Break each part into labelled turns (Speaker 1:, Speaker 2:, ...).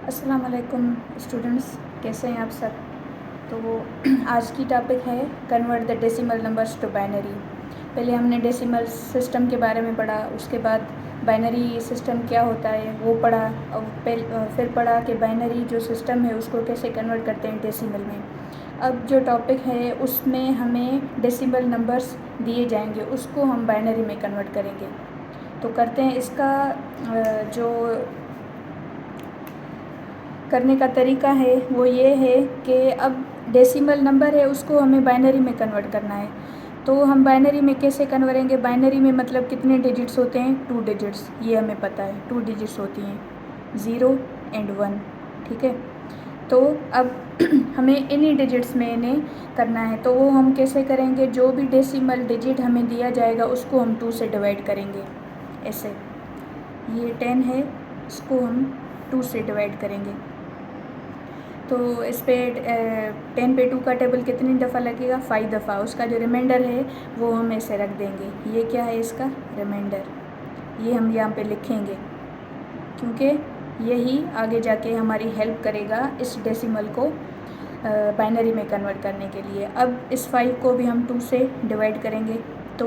Speaker 1: अस्सलाम वालेकुम स्टूडेंट्स, कैसे हैं आप सब। तो आज की टॉपिक है convert the decimal numbers to binary. पहले हमने डेसिमल सिस्टम के बारे में पढ़ा, उसके बाद बाइनरी सिस्टम क्या होता है वो पढ़ा, और फिर पढ़ा कि बाइनरी जो सिस्टम है उसको कैसे कन्वर्ट करते हैं डेसिमल में। अब जो टॉपिक है उसमें हमें डेसिमल नंबर्स दिए जाएंगे, उसको हम बाइनरी में कन्वर्ट करेंगे। तो करते हैं। इसका जो करने का तरीका है वो ये है कि अब डेसिमल नंबर है उसको हमें बाइनरी में कन्वर्ट करना है। तो हम बाइनरी में कैसे कन्वर्ट, बाइनरी में मतलब कितने डिजिट्स होते हैं, 2 डिजिट्स, ये हमें पता है 2 डिजिट्स होती हैं, 0 एंड 1। ठीक है, तो अब हमें इन्हीं डिजिट्स में इन्हें करना है। तो वो हम कैसे करेंगे, जो भी डेसिमल डिजिट हमें दिया जाएगा उसको हम 2 से डिवाइड करेंगे। ऐसे ये 10 है, इसको हम 2 से डिवाइड करेंगे। तो इस पर 10 पे 2 का टेबल कितनी दफ़ा लगेगा, 5 दफ़ा। उसका जो रिमाइंडर है वो हम ऐसे रख देंगे। ये क्या है, इसका रिमाइंडर, ये हम यहाँ पे लिखेंगे क्योंकि यही आगे जाके हमारी हेल्प करेगा इस डेसिमल को बाइनरी में कन्वर्ट करने के लिए। अब इस 5 को भी हम 2 से डिवाइड करेंगे। तो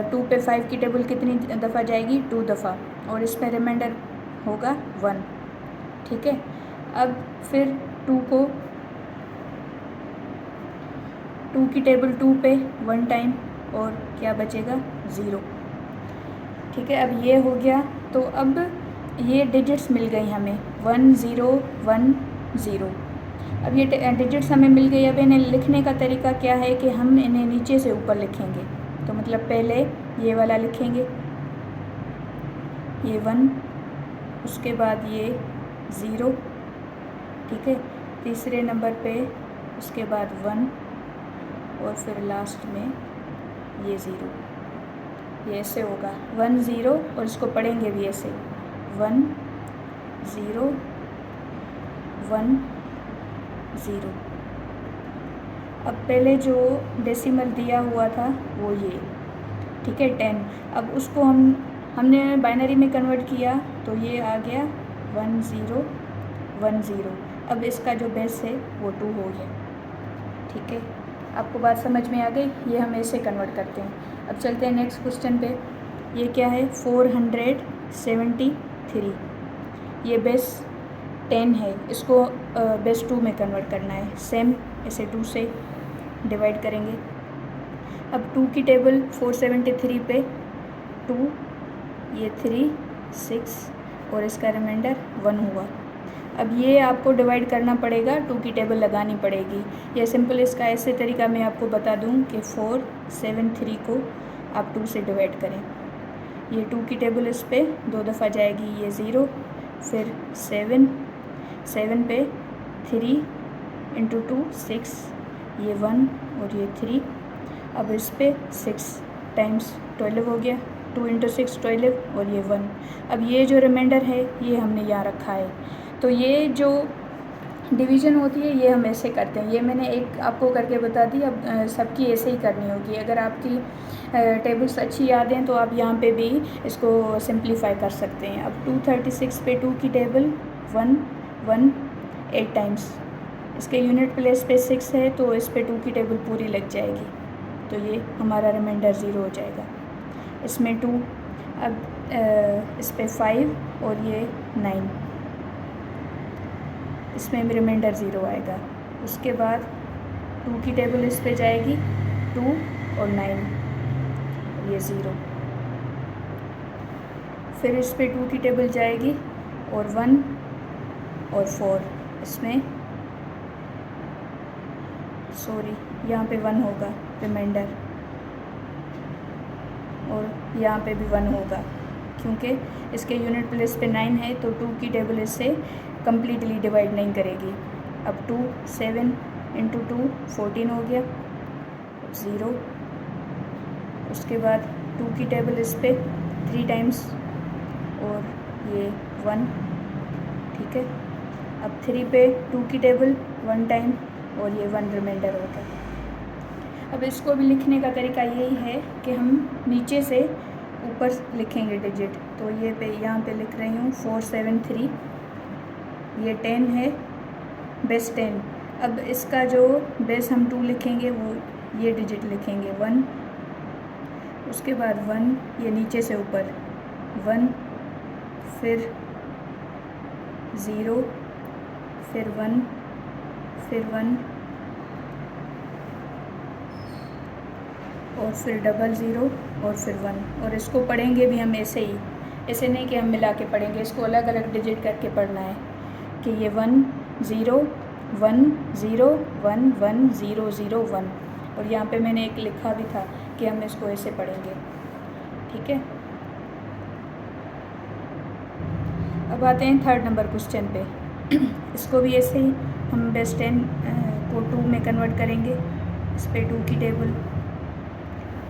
Speaker 1: 2 पे 5 की टेबल कितनी दफ़ा जाएगी, 2 दफ़ा, और इसमें रिमाइंडर होगा 1। ठीक है, अब फिर 2 की टेबल 2 पे 1 टाइम, और क्या बचेगा, 0। ठीक है, अब ये हो गया। तो अब ये डिजिट्स मिल गई हमें, 1 0 1 0। अब ये डिजिट्स हमें मिल गई। अब इन्हें लिखने का तरीका क्या है कि हम इन्हें नीचे से ऊपर लिखेंगे। तो मतलब पहले ये वाला लिखेंगे, ये 1, उसके बाद ये 0। ठीक है, तीसरे नंबर पे उसके बाद 1, और फिर लास्ट में ये 0। ये ऐसे होगा 1 0, और इसको पढ़ेंगे भी ऐसे 1 0 1 0। अब पहले जो डेसिमल दिया हुआ था वो ये, ठीक है, 10। अब उसको हमने बाइनरी में कन्वर्ट किया तो ये आ गया 1 0 1 0। अब इसका जो बेस है वो 2 हो गया। ठीक है, आपको बात समझ में आ गई। ये हम ऐसे कन्वर्ट करते हैं। अब चलते हैं नेक्स्ट क्वेश्चन पे। ये क्या है, 473। ये बेस 10 है, इसको बेस 2 में कन्वर्ट करना है। सेम ऐसे 2 से डिवाइड करेंगे। अब 2 की टेबल 473 पे 2, ये 3 6, और इसका रिमाइंडर 1 हुआ। अब ये आपको डिवाइड करना पड़ेगा, 2 की टेबल लगानी पड़ेगी। ये सिंपल, इसका ऐसे तरीका मैं आपको बता दूं कि 473 को आप 2 से डिवाइड करें। ये 2 की टेबल इस पर 2 दफ़ा जाएगी, ये 0, फिर 7 पे 3 इंटू 2 6, ये 1, और ये 3। अब इस पर 6 टाइम्स 12 हो गया, 2 इंटू 6 12, और ये 1। अब ये जो रिमाइंडर है ये हमने यहाँ रखा है। तो ये जो डिवीज़न होती है ये हम ऐसे करते हैं। ये मैंने एक आपको करके बता दी, अब सबकी ऐसे ही करनी होगी। अगर आपकी टेबल्स अच्छी याद हैं तो आप यहाँ पे भी इसको सिंप्लीफाई कर सकते हैं। अब 236 पे 2 की टेबल 1 1 8 टाइम्स, इसके यूनिट प्लेस पे 6 है तो इस पे 2 की टेबल पूरी लग जाएगी। तो ये हमारा रिमाइंडर 0 हो जाएगा। इसमें 2, अब इस पे 5, और ये 9, इसमें भी रिमाइंडर 0 आएगा। उसके बाद 2 की टेबल इस पे जाएगी, 2 और 9, ये 0। फिर इस पे 2 की टेबल जाएगी, और 1 और 4, इसमें यहाँ पे 1 होगा रिमाइंडर, और यहाँ पे भी 1 होगा क्योंकि इसके यूनिट प्लेस पे 9 है तो 2 की टेबल इससे कम्प्लीटली डिवाइड नहीं करेगी। अब 2 7 इंटू 2 14 हो गया, 0। उसके बाद 2 की टेबल इस पे 3 टाइम्स, और ये 1। ठीक है, अब 3 पे 2 की टेबल 1 टाइम, और ये 1 रिमाइंडर हो गया। अब इसको भी लिखने का तरीका यही है कि हम नीचे से ऊपर लिखेंगे डिजिट। तो ये यहाँ पे लिख रही हूँ 473, ये 10 है, बेस 10। अब इसका जो बेस हम 2 लिखेंगे वो ये डिजिट लिखेंगे 1, उसके बाद 1 ये नीचे से ऊपर 1, फिर 0, फिर 1, फिर 1 और फिर 00 और फिर 1। और इसको पढ़ेंगे भी हम ऐसे ही, ऐसे नहीं कि हम मिला के पढ़ेंगे, इसको अलग अलग डिजिट करके पढ़ना है कि ये 1 0 1 0 1 1 0 0 1। और यहाँ पे मैंने एक लिखा भी था कि हम इसको ऐसे पढ़ेंगे, ठीक है। अब आते हैं थर्ड नंबर क्वेश्चन पे। इसको भी ऐसे ही हम बेस 10 को 2 में कन्वर्ट करेंगे। इस पे 2 की टेबल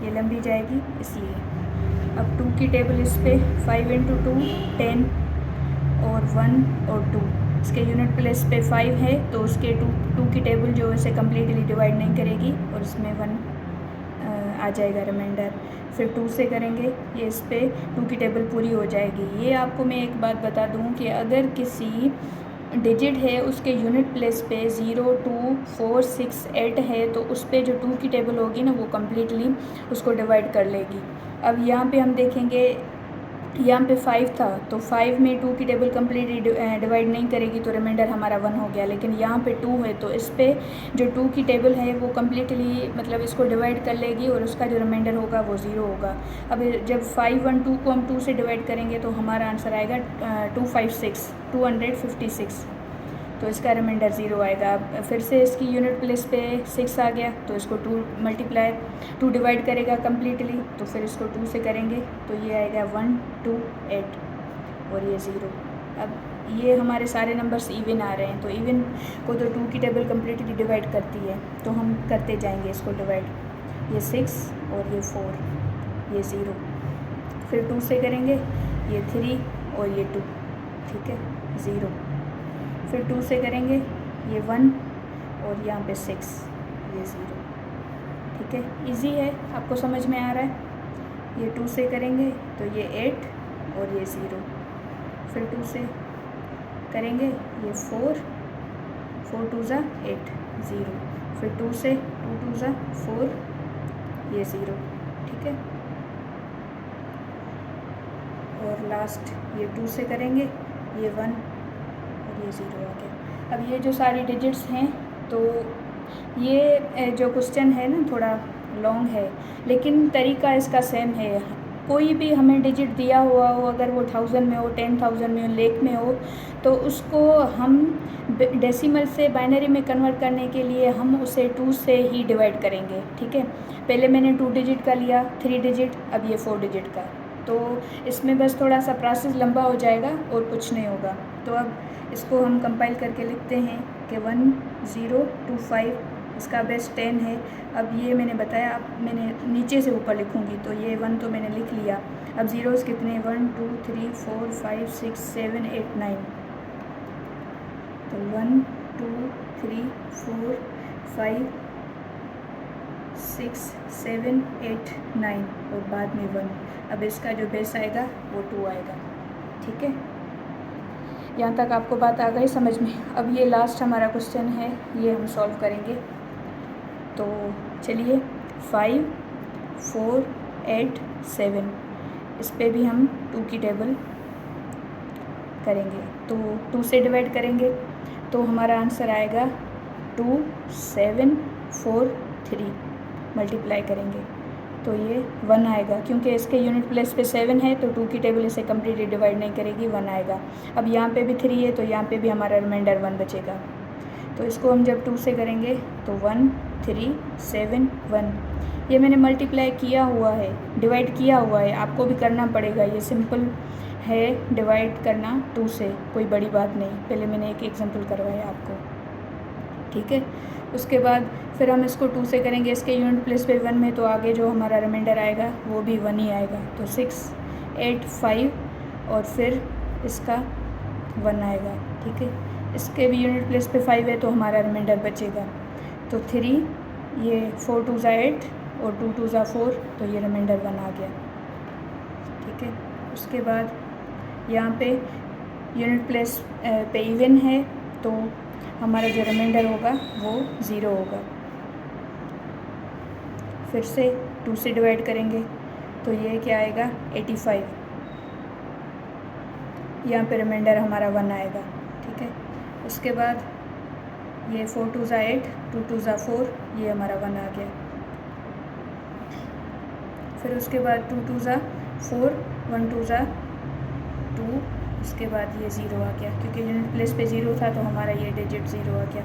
Speaker 1: ये लंबी जाएगी इसलिए। अब 2 की टेबल इस पे 5 × 2 10 और 1 और 2। इसके यूनिट प्लेस पे 5 है तो उसके 2 की टेबल जो है इसे कम्प्लीटली डिवाइड नहीं करेगी और इसमें 1 आ जाएगा रिमाइंडर। फिर 2 से करेंगे, ये इस पे 2 की टेबल पूरी हो जाएगी। ये आपको मैं एक बात बता दूं कि अगर किसी डिजिट है उसके यूनिट प्लेस पे 0 2 4 6 8 है तो उस पे जो 2 की टेबल होगी ना वो कम्प्लीटली उसको डिवाइड कर लेगी। अब यहाँ पे हम देखेंगे, यहाँ पे 5 था तो 5 में 2 की टेबल कम्प्लीटली डिवाइड नहीं करेगी तो रिमाइंडर हमारा 1 हो गया। लेकिन यहाँ पे 2 है तो इस पे जो 2 की टेबल है वो कम्प्लीटली मतलब इसको डिवाइड कर लेगी और उसका जो रिमाइंडर होगा वो 0 होगा। अब जब 5 1 2 को हम 2 से डिवाइड करेंगे तो हमारा आंसर आएगा 256 तो इसका रिमाइंडर 0 आएगा। अब फिर से इसकी यूनिट प्लेस पे 6 आ गया तो इसको 2 डिवाइड करेगा कम्प्लीटली तो फिर इसको 2 से करेंगे तो ये आएगा 1 2 8 और ये 0। अब ये हमारे सारे नंबर्स इवन आ रहे हैं तो इवन को तो 2 की टेबल कम्प्लीटली डिवाइड करती है तो हम करते जाएंगे इसको डिवाइड। ये 6 और ये 4 ये 0, फिर 2 से करेंगे ये 3 और ये 2, ठीक है 0। फिर 2 से करेंगे ये 1 और यहाँ पे 6 ये 0, ठीक है। इजी है, आपको समझ में आ रहा है। ये 2 से करेंगे तो ये 8 और ये 0, फिर 2 से करेंगे ये 4 2 ज़ा 8 0, फिर 2 से 2 ज़ा 4 ये 0, ठीक है। और लास्ट ये 2 से करेंगे ये 1 ये 0 आ गया। अब ये जो सारी डिजिट्स हैं तो ये जो क्वेश्चन है ना थोड़ा लॉन्ग है लेकिन तरीका इसका सेम है। कोई भी हमें डिजिट दिया हुआ हो, अगर वो 1000 में हो 10,000 में हो लाख में हो तो उसको हम डेसिमल से बाइनरी में कन्वर्ट करने के लिए हम उसे 2 से ही डिवाइड करेंगे, ठीक है। पहले मैंने 2 डिजिट का लिया, 3 डिजिट, अब ये 4 डिजिट का, तो इसमें बस थोड़ा सा प्रोसेस लंबा हो जाएगा और कुछ नहीं होगा। तो अब इसको हम कंपाइल करके लिखते हैं कि 1025 इसका बेस 10 है। अब ये मैंने बताया, अब मैंने नीचे से ऊपर लिखूँगी तो ये 1 तो मैंने लिख लिया। अब ज़ीरोज़ कितने 1 2 3 4 5 6 7 8 9, तो 1 2 3 4 5 6 7 8 9 और बाद में 1। अब इसका जो बेस आएगा वो 2 आएगा, ठीक है। यहाँ तक आपको बात आ गई समझ में। अब ये लास्ट हमारा क्वेश्चन है, ये हम सॉल्व करेंगे। तो चलिए 5 4 8 7 इस पे भी हम 2 की टेबल करेंगे तो 2 से डिवाइड करेंगे तो हमारा आंसर आएगा 2 7 4 3, मल्टीप्लाई करेंगे तो ये 1 आएगा। क्योंकि इसके यूनिट प्लेस पे 7 है तो 2 की टेबल इसे कम्प्लीटली डिवाइड नहीं करेगी, 1 आएगा। अब यहाँ पे भी 3 है तो यहाँ पे भी हमारा रिमाइंडर 1 बचेगा। तो इसको हम जब 2 से करेंगे तो 1 3 7 1। ये मैंने मल्टीप्लाई किया हुआ है, डिवाइड किया हुआ है, आपको भी करना पड़ेगा। ये सिंपल है डिवाइड करना 2 से, कोई बड़ी बात नहीं। पहले मैंने एक एग्जांपल करवाया आपको, ठीक है। उसके बाद फिर हम इसको 2 से करेंगे, इसके यूनिट प्लेस पे 1 में, तो आगे जो हमारा रिमाइंडर आएगा वो भी 1 ही आएगा। तो 6 8 5 और फिर इसका 1 आएगा, ठीक है। इसके भी यूनिट प्लेस पे 5 है तो हमारा रिमाइंडर बचेगा। तो 3 ये 4 2 ज़ा 8 और 2 2 ज़ा 4 तो ये रिमाइंडर 1 आ गया, ठीक है। उसके बाद यहाँ पे यूनिट प्लेस पे इवन है तो हमारा जो रिमाइंडर होगा वो 0 होगा। फिर से 2 से डिवाइड करेंगे तो ये क्या आएगा 85। यहाँ पे रिमाइंडर हमारा 1 आएगा, ठीक है। उसके बाद ये 4 2 ज़ा 8, 2 2 ज़ा 4, ये हमारा 1 आ गया। फिर उसके बाद 2 2 ज़ा 4, 1 2 ज़ा 2, उसके बाद ये 0 आ गया क्योंकि यूनिट प्लेस पे 0 था तो हमारा ये डिजिट 0 आ गया।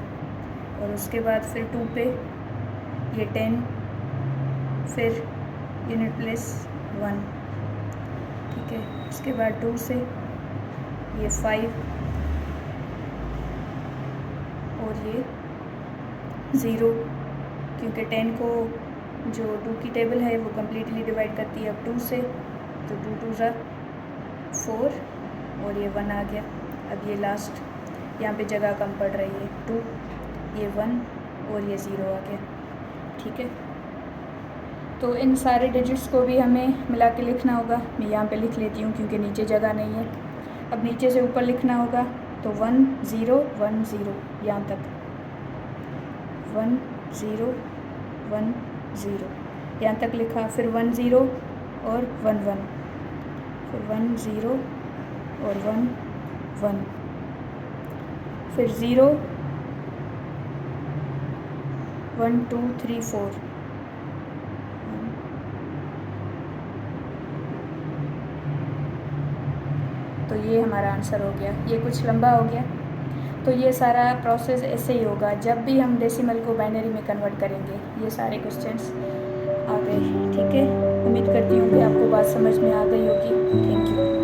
Speaker 1: और उसके बाद फिर 2 पे ये 10, फिर यूनिट प्लेस 1, ठीक है। उसके बाद 2 से ये 5 और ये 0 क्योंकि 10 को जो 2 की टेबल है वो कम्प्लीटली डिवाइड करती है अब 2 से, तो 2 2 ज़ा 4 और ये 1 आ गया। अब ये लास्ट यहाँ पे जगह कम पड़ रही है 2, ये 1 और ये 0 आ गया, ठीक है। तो इन सारे डिजिट्स को भी हमें मिला के लिखना होगा। मैं यहाँ पे लिख लेती हूँ क्योंकि नीचे जगह नहीं है। अब नीचे से ऊपर लिखना होगा तो 1 0 1 0 यहाँ तक 1 0 1 0 यहाँ तक लिखा। फिर 1 0 और 1 1, फिर 1 0 और 1 1, फिर 0 1 2 3 4, तो ये हमारा आंसर हो गया। ये कुछ लंबा हो गया, तो ये सारा प्रोसेस ऐसे ही होगा जब भी हम डेसिमल को बाइनरी में कन्वर्ट करेंगे। ये सारे क्वेश्चंस आ गए, ठीक है। उम्मीद करती हूँ कि आपको बात समझ में आ गई होगी। Thank you.